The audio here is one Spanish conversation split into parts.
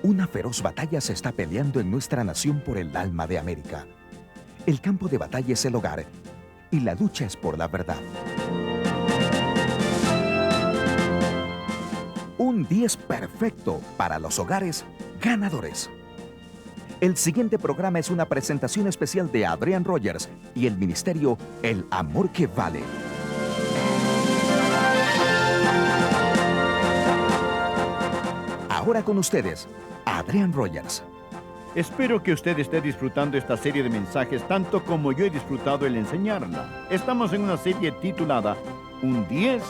Una feroz batalla se está peleando en nuestra nación por el alma de América. El campo de batalla es el hogar y la lucha es por la verdad. Un 10 perfecto para los hogares ganadores. El siguiente programa es una presentación especial de Adrian Rogers y el ministerio El Amor que Vale. Ahora con ustedes, Adrian Rogers. Espero que usted esté disfrutando esta serie de mensajes tanto como yo he disfrutado el enseñarla. Estamos en una serie titulada Un 10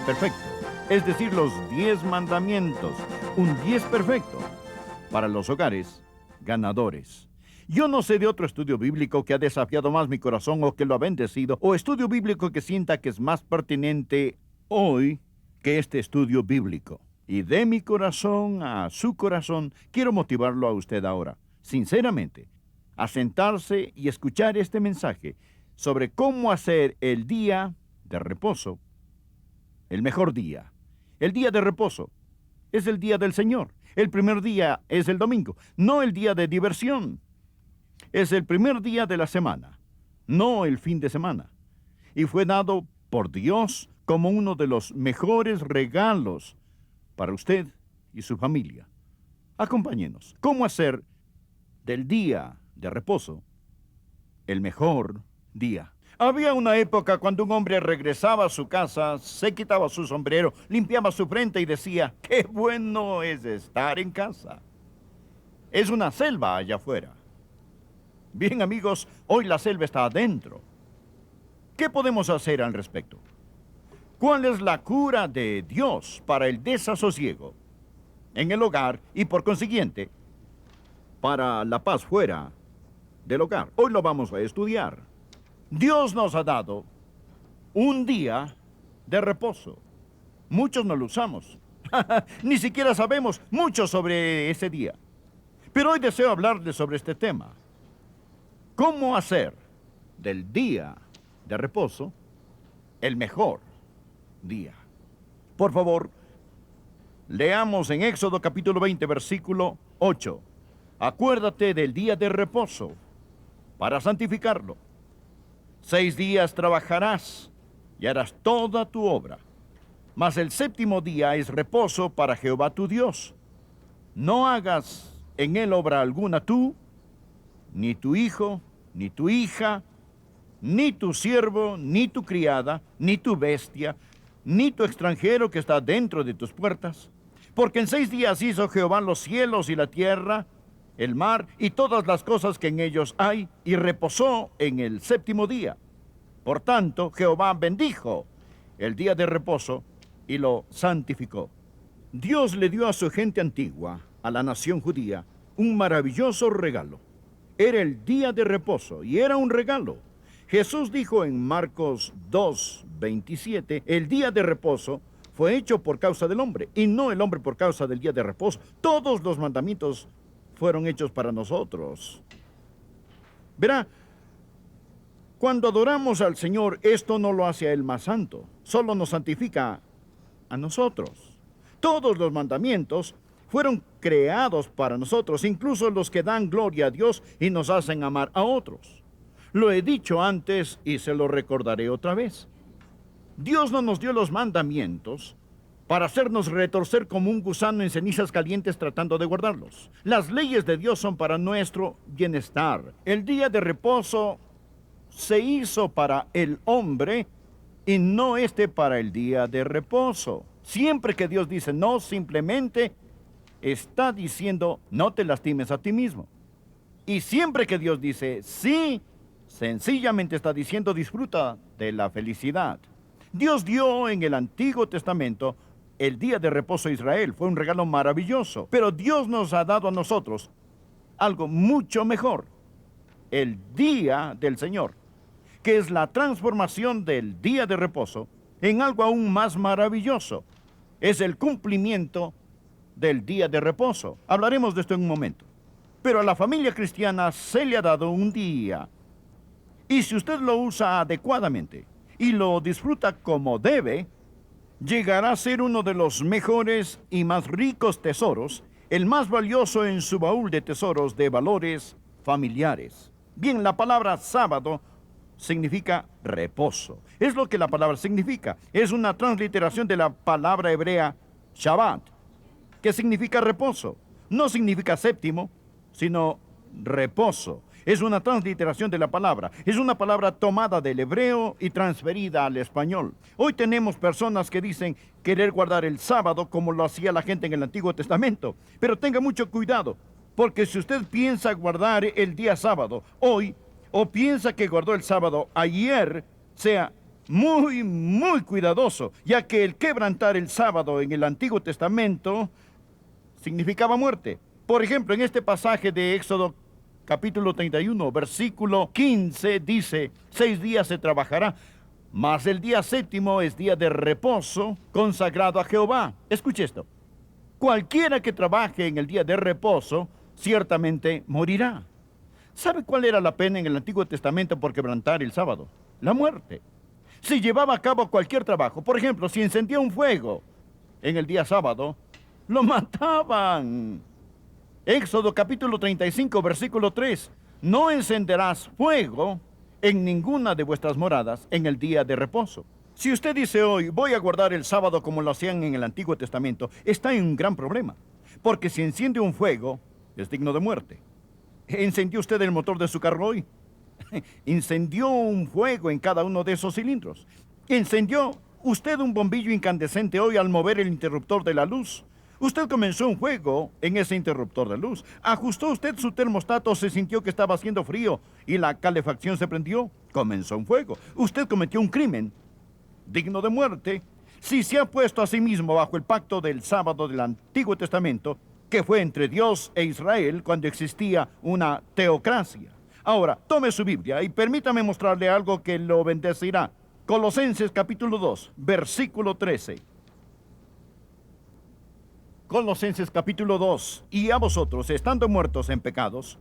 perfecto, es decir, los 10 mandamientos, un 10 perfecto para los hogares ganadores. Yo no sé de otro estudio bíblico que ha desafiado más mi corazón o que lo ha bendecido, o estudio bíblico que sienta que es más pertinente hoy que este estudio bíblico. Y de mi corazón a su corazón, quiero motivarlo a usted ahora, sinceramente, a sentarse y escuchar este mensaje sobre cómo hacer el día de reposo el mejor día. El día de reposo es el día del Señor. El primer día es el domingo, no el día de diversión. Es el primer día de la semana, no el fin de semana. Y fue dado por Dios como uno de los mejores regalos para usted y su familia. Acompáñenos. ¿Cómo hacer del día de reposo el mejor día? Había una época cuando un hombre regresaba a su casa, se quitaba su sombrero, limpiaba su frente y decía, ¡qué bueno es estar en casa! Es una selva allá afuera. Bien, amigos, hoy la selva está adentro. ¿Qué podemos hacer al respecto? ¿Cuál es la cura de Dios para el desasosiego en el hogar y, por consiguiente, para la paz fuera del hogar? Hoy lo vamos a estudiar. Dios nos ha dado un día de reposo. Muchos no lo usamos. Ni siquiera sabemos mucho sobre ese día. Pero hoy deseo hablarles sobre este tema. ¿Cómo hacer del día de reposo el mejor día? Por favor, leamos en Éxodo capítulo 20, versículo 8. Acuérdate del día de reposo para santificarlo. 6 días trabajarás y harás toda tu obra. Mas el séptimo día es reposo para Jehová tu Dios. No hagas en él obra alguna tú, ni tu hijo, ni tu hija, ni tu siervo, ni tu criada, ni tu bestia, ni tu extranjero que está dentro de tus puertas. Porque en 6 días hizo Jehová los cielos y la tierra, el mar y todas las cosas que en ellos hay, y reposó en el séptimo día. Por tanto, Jehová bendijo el día de reposo y lo santificó. Dios le dio a su gente antigua, a la nación judía, un maravilloso regalo. Era el día de reposo y era un regalo. Jesús dijo en Marcos 2:27, el día de reposo fue hecho por causa del hombre y no el hombre por causa del día de reposo. Todos los mandamientos fueron hechos para nosotros. Verá, cuando adoramos al Señor, esto no lo hace a Él más santo, solo nos santifica a nosotros. Todos los mandamientos fueron creados para nosotros, incluso los que dan gloria a Dios y nos hacen amar a otros. Lo he dicho antes y se lo recordaré otra vez. Dios no nos dio los mandamientos para hacernos retorcer como un gusano en cenizas calientes tratando de guardarlos. Las leyes de Dios son para nuestro bienestar. El día de reposo se hizo para el hombre y no para el día de reposo. Siempre que Dios dice no, simplemente está diciendo no te lastimes a ti mismo. Y siempre que Dios dice sí, sencillamente está diciendo disfruta de la felicidad. Dios dio en el Antiguo Testamento el día de reposo a Israel. Fue un regalo maravilloso. Pero Dios nos ha dado a nosotros algo mucho mejor. El día del Señor, que es la transformación del día de reposo en algo aún más maravilloso. Es el cumplimiento del día de reposo. Hablaremos de esto en un momento. Pero a la familia cristiana se le ha dado un día. Y si usted lo usa adecuadamente y lo disfruta como debe, llegará a ser uno de los mejores y más ricos tesoros el más valioso en su baúl de tesoros de valores familiares. Bien, la palabra sábado significa reposo. Es lo que la palabra significa. Es una transliteración de la palabra hebrea Shabbat, que significa reposo. No significa séptimo, sino reposo. Es una transliteración de la palabra. Es una palabra tomada del hebreo y transferida al español. Hoy tenemos personas que dicen querer guardar el sábado como lo hacía la gente en el Antiguo Testamento. Pero tenga mucho cuidado, porque si usted piensa guardar el día sábado hoy, o piensa que guardó el sábado ayer, sea muy cuidadoso, ya que el quebrantar el sábado en el Antiguo Testamento significaba muerte. Por ejemplo, en este pasaje de Éxodo capítulo 31, versículo 15, dice, 6 días se trabajará, mas el día séptimo es día de reposo consagrado a Jehová. Escuche esto. Cualquiera que trabaje en el día de reposo, ciertamente morirá. ¿Sabe cuál era la pena en el Antiguo Testamento por quebrantar el sábado? La muerte. Si llevaba a cabo cualquier trabajo, por ejemplo, si encendía un fuego en el día sábado, lo mataban. Éxodo capítulo 35, versículo 3. No encenderás fuego en ninguna de vuestras moradas en el día de reposo. Si usted dice hoy, voy a guardar el sábado como lo hacían en el Antiguo Testamento, está en un gran problema. Porque si enciende un fuego, es digno de muerte. ¿Encendió usted el motor de su carro hoy? ¿Incendió un fuego en cada uno de esos cilindros? ¿Encendió usted un bombillo incandescente hoy al mover el interruptor de la luz? Usted comenzó un fuego en ese interruptor de luz. ¿Ajustó usted su termostato, se sintió que estaba haciendo frío y la calefacción se prendió? Comenzó un fuego. Usted cometió un crimen digno de muerte si se ha puesto a sí mismo bajo el pacto del sábado del Antiguo Testamento, que fue entre Dios e Israel cuando existía una teocracia. Ahora, tome su Biblia y permítame mostrarle algo que lo bendecirá. Colosenses capítulo 2, versículo 13. Colosenses capítulo 2. Y a vosotros, estando muertos en pecados,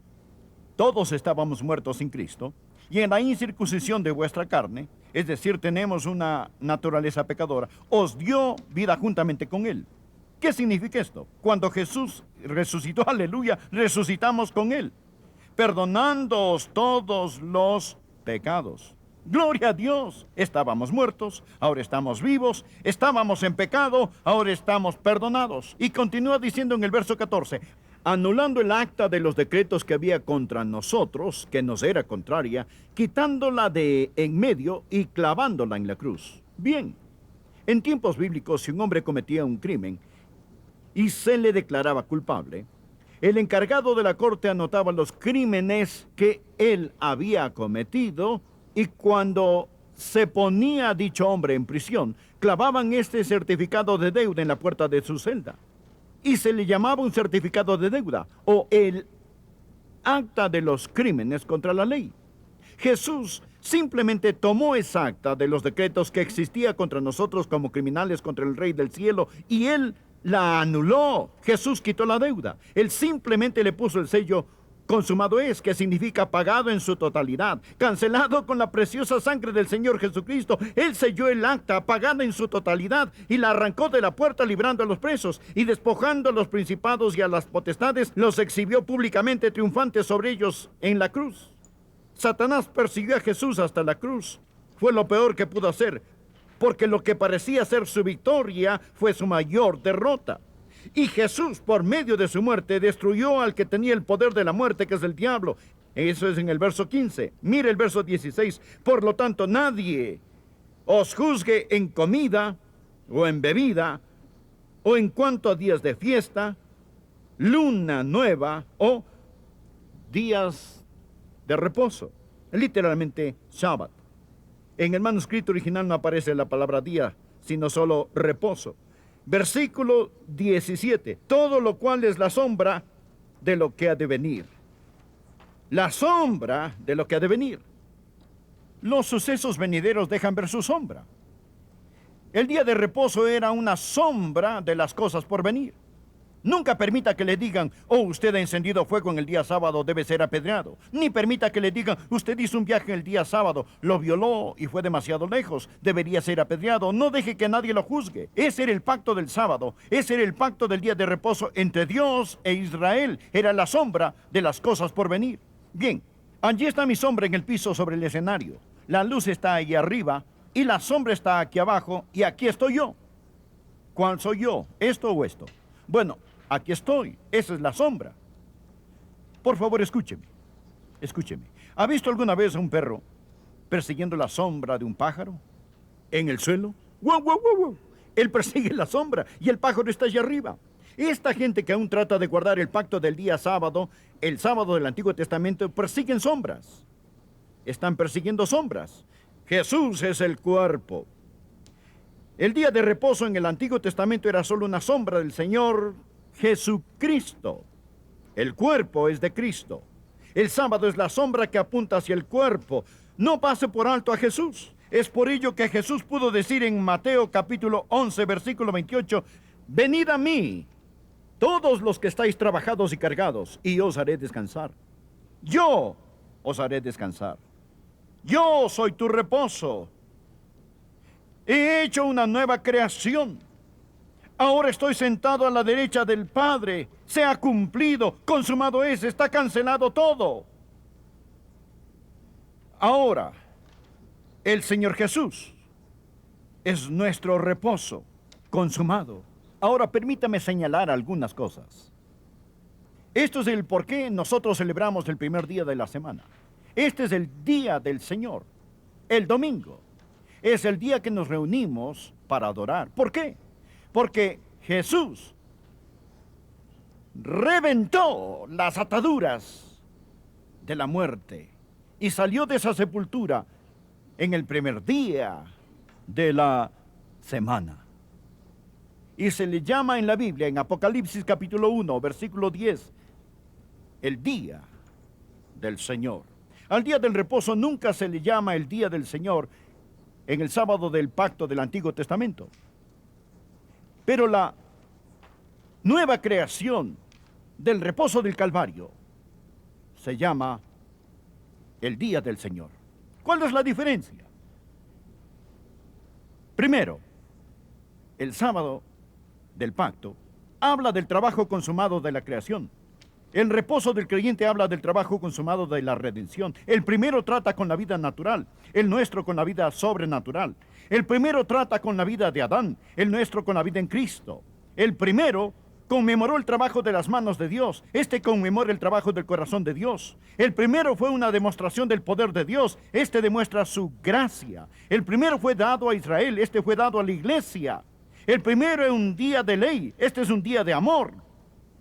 todos estábamos muertos sin Cristo, y en la incircuncisión de vuestra carne, es decir, tenemos una naturaleza pecadora, os dio vida juntamente con Él. ¿Qué significa esto? Cuando Jesús resucitó, aleluya, resucitamos con Él, perdonándoos todos los pecados. ¡Gloria a Dios! Estábamos muertos, ahora estamos vivos, estábamos en pecado, ahora estamos perdonados. Y continúa diciendo en el verso 14, anulando el acta de los decretos que había contra nosotros, que nos era contraria, quitándola de en medio y clavándola en la cruz. Bien, en tiempos bíblicos, si un hombre cometía un crimen y se le declaraba culpable, el encargado de la corte anotaba los crímenes que él había cometido, y cuando se ponía dicho hombre en prisión, clavaban este certificado de deuda en la puerta de su celda. Y se le llamaba un certificado de deuda, o el acta de los crímenes contra la ley. Jesús simplemente tomó esa acta de los decretos que existía contra nosotros como criminales contra el Rey del Cielo, y Él la anuló. Jesús quitó la deuda. Él simplemente le puso el sello consumado es, que significa pagado en su totalidad, cancelado con la preciosa sangre del Señor Jesucristo. Él selló el acta pagada en su totalidad y la arrancó de la puerta, librando a los presos y despojando a los principados y a las potestades, los exhibió públicamente triunfantes sobre ellos en la cruz. Satanás persiguió a Jesús hasta la cruz. Fue lo peor que pudo hacer, porque lo que parecía ser su victoria fue su mayor derrota. Y Jesús, por medio de su muerte, destruyó al que tenía el poder de la muerte, que es el diablo. Eso es en el verso 15. Mire el verso 16. Por lo tanto, nadie os juzgue en comida o en bebida, o en cuanto a días de fiesta, luna nueva o días de reposo. Literalmente, Shabbat. En el manuscrito original no aparece la palabra día, sino solo reposo. Versículo 17. Todo lo cual es la sombra de lo que ha de venir. La sombra de lo que ha de venir. Los sucesos venideros dejan ver su sombra. El día de reposo era una sombra de las cosas por venir. Nunca permita que le digan, oh, usted ha encendido fuego en el día sábado, debe ser apedreado. Ni permita que le digan, usted hizo un viaje el día sábado, lo violó y fue demasiado lejos, debería ser apedreado. No deje que nadie lo juzgue. Ese era el pacto del sábado, ese era el pacto del día de reposo entre Dios e Israel. Era la sombra de las cosas por venir. Bien, allí está mi sombra en el piso sobre el escenario. La luz está ahí arriba y la sombra está aquí abajo y aquí estoy yo. ¿Cuál soy yo? ¿Esto o esto? Bueno, aquí estoy. Esa es la sombra. Por favor, escúcheme. Escúcheme. ¿Ha visto alguna vez a un perro persiguiendo la sombra de un pájaro en el suelo? ¡Wow, wow, wow, wow! Él persigue la sombra y el pájaro está allá arriba. Esta gente que aún trata de guardar el pacto del día sábado, el sábado del Antiguo Testamento, persiguen sombras. Están persiguiendo sombras. Jesús es el cuerpo. El día de reposo en el Antiguo Testamento era solo una sombra del Señor Jesucristo. El cuerpo es de Cristo. El sábado es la sombra que apunta hacia el cuerpo. No pase por alto a Jesús. Es por ello que Jesús pudo decir en Mateo capítulo 11, versículo 28, venid a mí, todos los que estáis trabajados y cargados, y os haré descansar. Yo os haré descansar. Yo soy tu reposo. He hecho una nueva creación. Ahora estoy sentado a la derecha del Padre. Se ha cumplido, consumado es, está cancelado todo. Ahora, el Señor Jesús es nuestro reposo consumado. Ahora permítame señalar algunas cosas. Esto es el por qué nosotros celebramos el primer día de la semana. Este es el día del Señor, el domingo. Es el día que nos reunimos para adorar. ¿Por qué? Porque Jesús reventó las ataduras de la muerte y salió de esa sepultura en el primer día de la semana. Y se le llama en la Biblia, en Apocalipsis capítulo 1, versículo 10, el día del Señor. Al día del reposo nunca se le llama el día del Señor en el sábado del pacto del Antiguo Testamento. Pero la nueva creación del reposo del Calvario se llama el día del Señor. ¿Cuál es la diferencia? Primero, el sábado del pacto habla del trabajo consumado de la creación. El reposo del creyente habla del trabajo consumado de la redención. El primero trata con la vida natural, el nuestro con la vida sobrenatural. El primero trata con la vida de Adán, el nuestro con la vida en Cristo. El primero conmemoró el trabajo de las manos de Dios, este conmemora el trabajo del corazón de Dios. El primero fue una demostración del poder de Dios, este demuestra su gracia. El primero fue dado a Israel, este fue dado a la iglesia. El primero es un día de ley, este es un día de amor.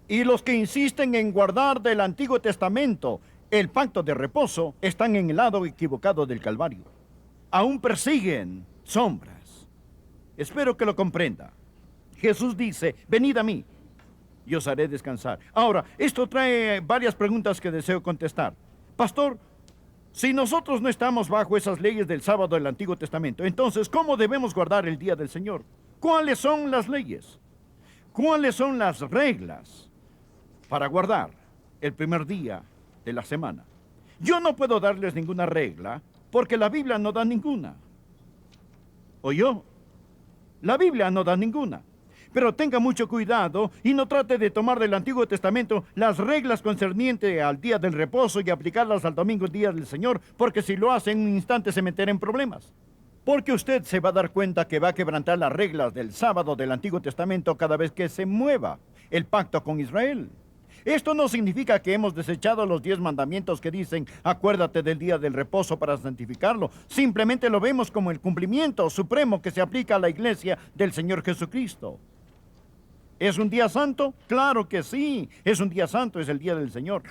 Y los que insisten en guardar del Antiguo Testamento el pacto de reposo están en el lado equivocado del Calvario. Aún persiguen sombras. Espero que lo comprenda. Jesús dice, venid a mí, y os haré descansar. Ahora, esto trae varias preguntas que deseo contestar. Pastor, si nosotros no estamos bajo esas leyes del sábado del Antiguo Testamento, entonces, ¿cómo debemos guardar el día del Señor? ¿Cuáles son las leyes? ¿Cuáles son las reglas para guardar el primer día de la semana? Yo no puedo darles ninguna regla porque la Biblia no da ninguna. ¿Oyó? La Biblia no da ninguna. Pero tenga mucho cuidado y no trate de tomar del Antiguo Testamento las reglas concernientes al día del reposo y aplicarlas al domingo, día del Señor, porque si lo hace en un instante se meterá en problemas. Porque usted se va a dar cuenta que va a quebrantar las reglas del sábado del Antiguo Testamento cada vez que se mueva el pacto con Israel. Esto no significa que hemos desechado los 10 mandamientos que dicen, acuérdate del día del reposo para santificarlo. Simplemente lo vemos como el cumplimiento supremo que se aplica a la iglesia del Señor Jesucristo. ¿Es un día santo? Claro que sí, es un día santo, es el día del Señor,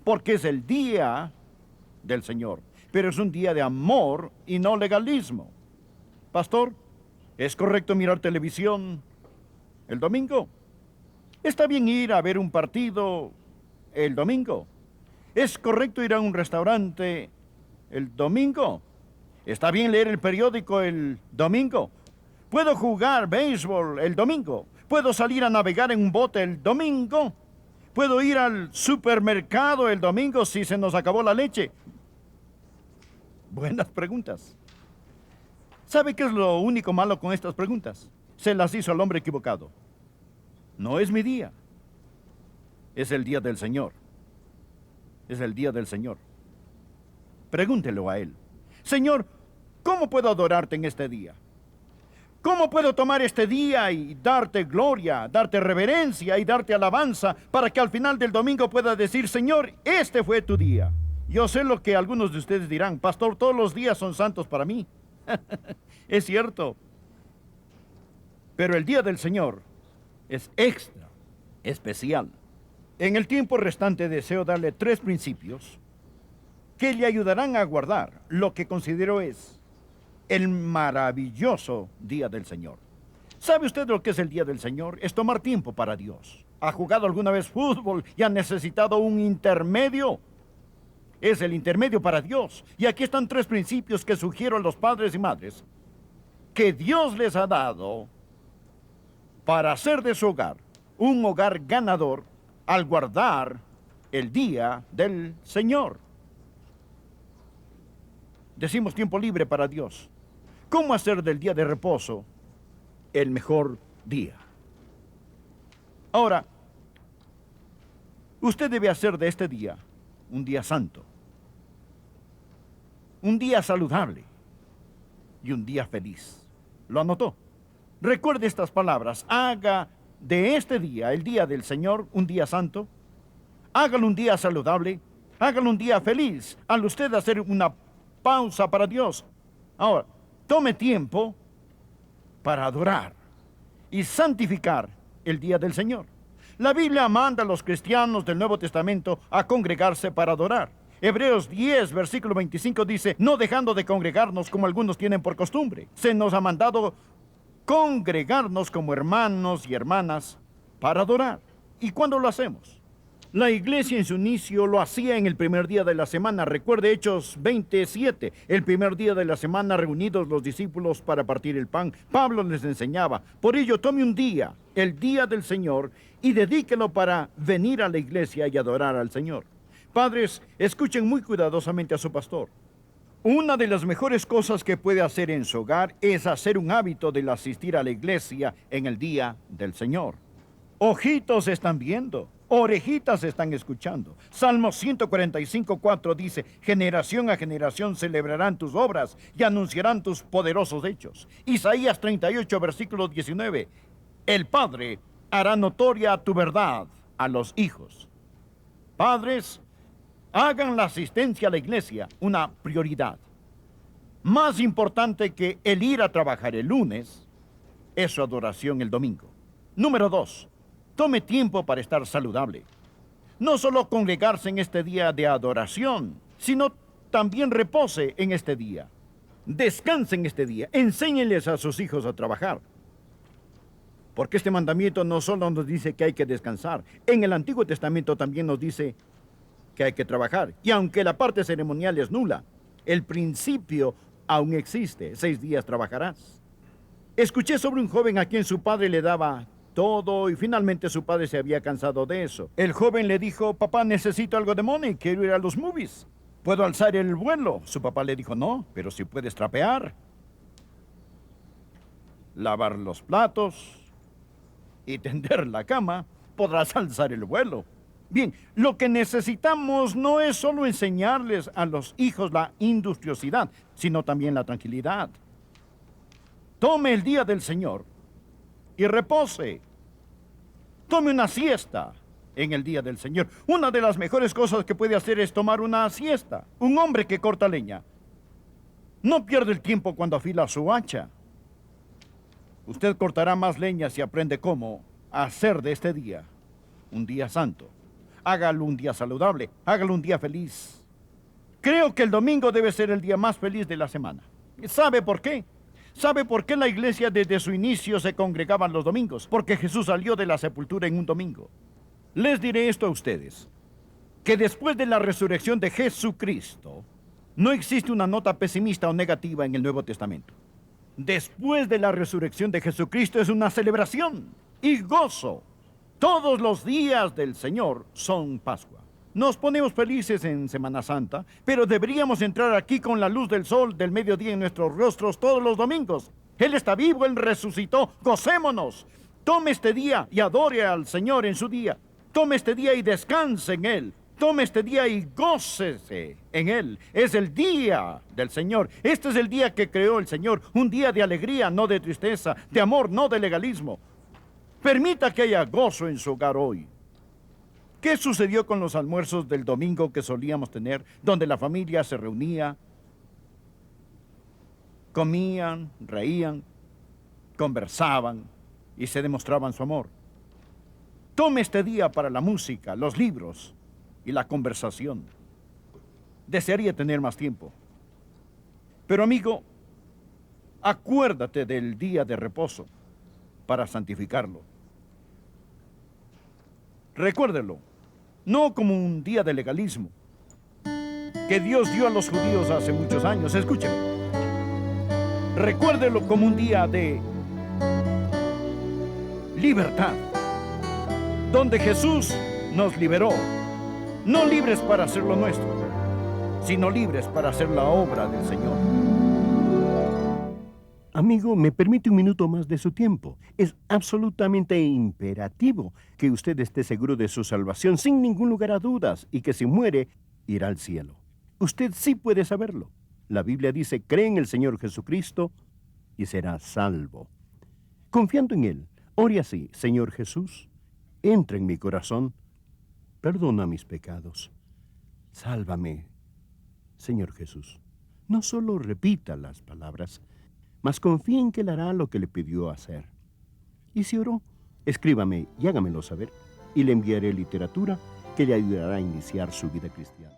porque es el día del Señor, pero es un día de amor y no legalismo. Pastor, ¿es correcto mirar televisión el domingo? ¿Está bien ir a ver un partido el domingo? ¿Es correcto ir a un restaurante el domingo? ¿Está bien leer el periódico el domingo? ¿Puedo jugar béisbol el domingo? Puedo salir a navegar en un bote el domingo. Puedo ir al supermercado el domingo si se nos acabó la leche. Buenas preguntas. ¿Sabe qué es lo único malo con estas preguntas? Se las hizo al hombre equivocado. No es mi día. Es el día del Señor. Es el día del Señor. Pregúntelo a Él. Señor, ¿cómo puedo adorarte en este día? ¿Cómo puedo tomar este día y darte gloria, darte reverencia y darte alabanza para que al final del domingo pueda decir, Señor, este fue tu día? Yo sé lo que algunos de ustedes dirán, pastor, todos los días son santos para mí. Es cierto. Pero el día del Señor es extra, especial. En el tiempo restante deseo darle 3 principios que le ayudarán a guardar lo que considero es el maravilloso día del Señor. ¿Sabe usted lo que es el día del Señor? Es tomar tiempo para Dios. ¿Ha jugado alguna vez fútbol y ha necesitado un intermedio? Es el intermedio para Dios. Y aquí están 3 principios que sugiero a los padres y madres que Dios les ha dado para hacer de su hogar un hogar ganador al guardar el día del Señor. Decimos tiempo libre para Dios. ¿Cómo hacer del día de reposo el mejor día? Ahora, usted debe hacer de este día un día santo, un día saludable y un día feliz. ¿Lo anotó? Recuerde estas palabras. Haga de este día, el día del Señor, un día santo. Hágalo un día saludable. Hágalo un día feliz. Al usted hacer una pausa para Dios. Ahora, tome tiempo para adorar y santificar el día del Señor. La Biblia manda a los cristianos del Nuevo Testamento a congregarse para adorar. Hebreos 10, versículo 25 dice, no dejando de congregarnos como algunos tienen por costumbre. Se nos ha mandado congregarnos como hermanos y hermanas para adorar. ¿Y cuándo lo hacemos? La iglesia en su inicio lo hacía en el primer día de la semana. Recuerde Hechos 27, el primer día de la semana reunidos los discípulos para partir el pan. Pablo les enseñaba. Por ello, tome un día, el día del Señor, y dedíquelo para venir a la iglesia y adorar al Señor. Padres, escuchen muy cuidadosamente a su pastor. Una de las mejores cosas que puede hacer en su hogar es hacer un hábito del asistir a la iglesia en el día del Señor. Ojitos están viendo, orejitas están escuchando. Salmo 145:4 dice, generación a generación celebrarán tus obras y anunciarán tus poderosos hechos. Isaías 38, versículo 19, el Padre hará notoria tu verdad a los hijos. Padres, hagan la asistencia a la iglesia una prioridad. Más importante que el ir a trabajar el lunes es su adoración el domingo. Número 2, tome tiempo para estar saludable. No solo congregarse en este día de adoración, sino también repose en este día. Descanse en este día. Enséñeles a sus hijos a trabajar. Porque este mandamiento no solo nos dice que hay que descansar. En el Antiguo Testamento también nos dice que hay que trabajar. Y aunque la parte ceremonial es nula, el principio aún existe. 6 días trabajarás. Escuché sobre un joven a quien su padre le daba todo y finalmente su padre se había cansado de eso. El joven le dijo, papá, necesito algo de money, quiero ir a los movies. ¿Puedo alzar el vuelo? Su papá le dijo, no, pero si puedes trapear, lavar los platos y tender la cama, podrás alzar el vuelo. Bien, lo que necesitamos no es solo enseñarles a los hijos la industriosidad, sino también la tranquilidad. Tome el día del Señor y repose. Tome una siesta en el día del Señor. Una de las mejores cosas que puede hacer es tomar una siesta. Un hombre que corta leña no pierde el tiempo cuando afila su hacha. Usted cortará más leña si aprende cómo hacer de este día un día santo. Hágalo un día saludable, hágalo un día feliz. Creo que el domingo debe ser el día más feliz de la semana. ¿Sabe por qué? ¿Sabe por qué la iglesia desde su inicio se congregaban los domingos? Porque Jesús salió de la sepultura en un domingo. Les diré esto a ustedes, que después de la resurrección de Jesucristo, no existe una nota pesimista o negativa en el Nuevo Testamento. Después de la resurrección de Jesucristo es una celebración. y gozo. Todos los días del Señor son Pascua. Nos ponemos felices en Semana Santa, pero deberíamos entrar aquí con la luz del sol del mediodía en nuestros rostros todos los domingos. Él está vivo, Él resucitó, gocémonos. Tome este día y adore al Señor en su día. Tome este día y descanse en Él. Tome este día y gócese en Él. Es el día del Señor. Este es el día que creó el Señor. Un día de alegría, no de tristeza, de amor, no de legalismo. Permita que haya gozo en su hogar hoy. ¿Qué sucedió con los almuerzos del domingo que solíamos tener, donde la familia se reunía, comían, reían, conversaban y se demostraban su amor? Tome este día para la música, los libros y la conversación. Desearía tener más tiempo. Pero amigo, acuérdate del día de reposo para santificarlo. Recuérdelo, no como un día de legalismo que Dios dio a los judíos hace muchos años. Escúcheme. Recuérdelo como un día de libertad, donde Jesús nos liberó, no libres para hacer lo nuestro, sino libres para hacer la obra del Señor. Amigo, ¿me permite un minuto más de su tiempo? Es absolutamente imperativo que usted esté seguro de su salvación sin ningún lugar a dudas y que si muere, irá al cielo. Usted sí puede saberlo. La Biblia dice, cree en el Señor Jesucristo y será salvo. Confiando en Él, ore así: Señor Jesús, entra en mi corazón, perdona mis pecados, sálvame, Señor Jesús. No solo repita las palabras, mas confíe en que Él hará lo que le pidió hacer. Y si oró, escríbame y hágamelo saber, y le enviaré literatura que le ayudará a iniciar su vida cristiana.